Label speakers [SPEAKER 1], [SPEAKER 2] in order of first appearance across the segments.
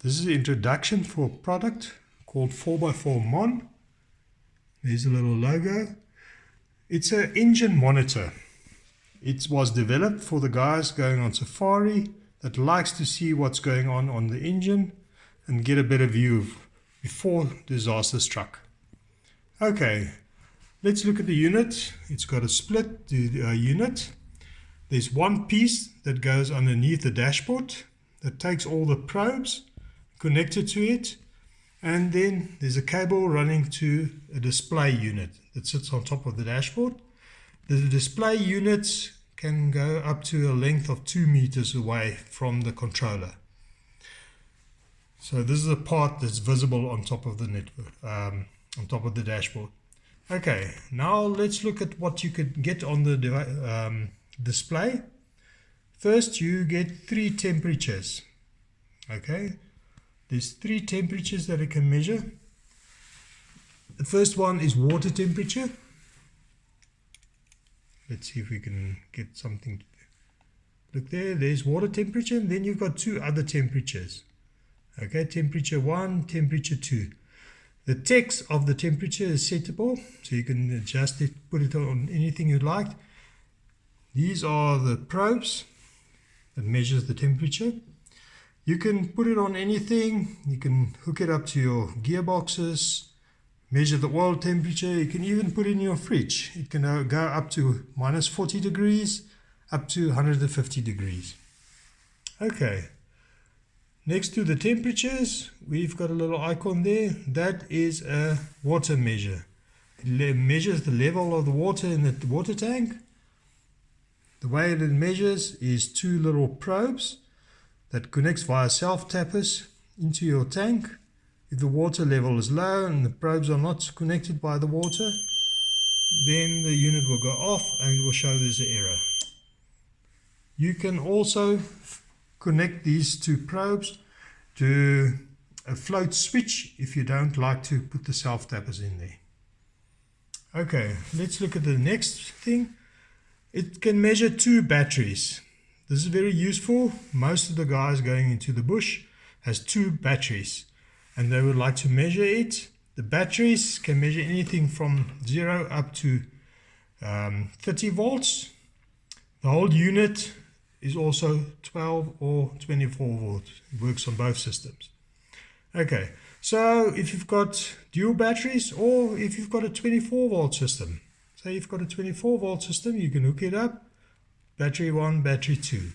[SPEAKER 1] This is the introduction for a product called 4x4Mon. There's a little logo. It's an engine monitor. It was developed for the guys going on safari that likes to see what's going on the engine and get a better view before disaster struck. Okay, let's look at the unit. It's got a split unit. There's one piece that goes underneath the dashboard that takes all the probes connected to it, and then there's a cable running to a display unit that sits on top of the dashboard. The display units can go up to a length of 2 meters away from the controller. So this is a part that's visible on top of the network, on top of the dashboard. Okay, now let's look at what you could get on the display. First, you get 3 temperatures. Okay, there's 3 temperatures that it can measure. The first one is water temperature. Let's see if we can get something to look there. There's water temperature, and then you've got 2 other temperatures. Okay, temperature 1, temperature 2. The text of the temperature is settable, so you can adjust it, put it on anything you like. These are the probes that measures the temperature. You can put it on anything. You can hook it up to your gearboxes, measure the oil temperature. You can even put it in your fridge. It can go up to minus 40 degrees, up to 150 degrees. Okay. Next to the temperatures, we've got a little icon there. That is a water measure. It measures the level of the water in the water tank. The way it measures is 2 little probes that connects via self-tappers into your tank. If the water level is low and the probes are not connected by the water, then the unit will go off and it will show there's an error. You can also connect these 2 probes to a float switch if you don't like to put the self-tappers in there. Okay, let's look at the next thing. It can measure 2 batteries. This is very useful. Most of the guys going into the bush has 2 batteries and they would like to measure it. The batteries can measure anything from 0 up to 30 volts. The whole unit is also 12 or 24 volts. It works on both systems. Okay, so if you've got dual batteries or if you've got a 24 volt system, say you've got a 24 volt system, you can hook it up, battery 1, battery 2,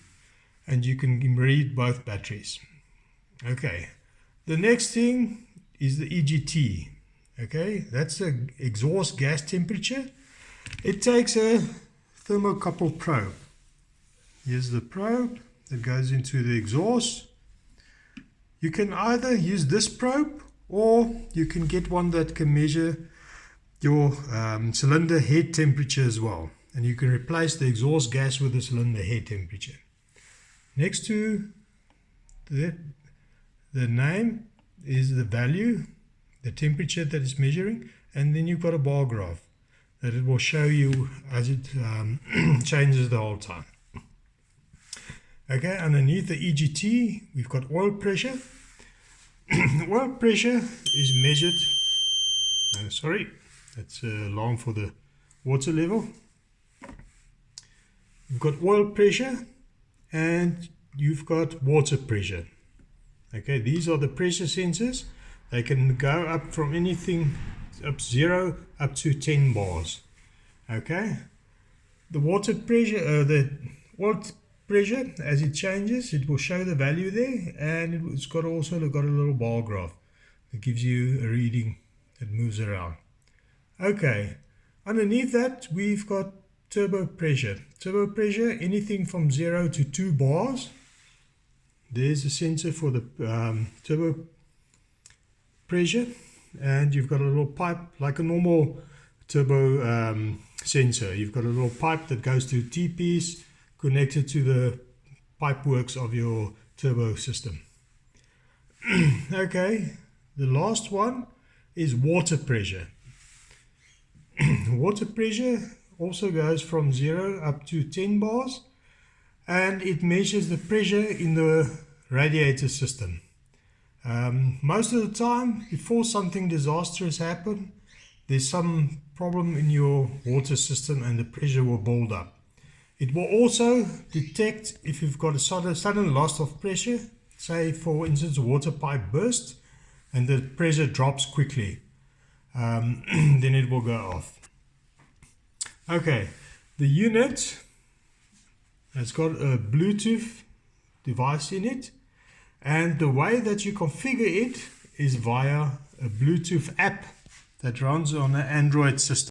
[SPEAKER 1] and you can read both batteries. Okay, the next thing is the EGT. Okay, that's the exhaust gas temperature. It takes a thermocouple probe. Here's the probe that goes into the exhaust. You can either use this probe or you can get one that can measure your cylinder head temperature as well. And you can replace the exhaust gas with the cylinder head temperature. Next to the name is the value, the temperature that it's measuring, and then you've got a bar graph that it will show you as it changes the whole time. Okay, underneath the EGT, we've got oil pressure. Oil pressure is measured, that's alarm for the water level. You've got oil pressure and you've got water pressure. Okay, these are the pressure sensors. They can go up from anything up 0 up to 10 bars. Okay, the water pressure, the oil pressure, as it changes, it will show the value there, and it's got also got a little bar graph that gives you a reading that moves around. Okay, underneath that we've got turbo pressure. Turbo pressure, anything from 0 to 2 bars. There's a sensor for the turbo pressure, and you've got a little pipe like a normal turbo sensor. You've got a little pipe that goes to T-piece connected to the pipe works of your turbo system. Okay, the last one is water pressure. Water pressure also goes from 0 up to 10 bars, and it measures the pressure in the radiator system. Most of the time, before something disastrous happens, there's some problem in your water system and the pressure will build up. It will also detect if you've got a sudden loss of pressure, say for instance a water pipe burst and the pressure drops quickly, then it will go off. Okay, the unit has got a Bluetooth device in it, and the way that you configure it is via a Bluetooth app that runs on an Android system.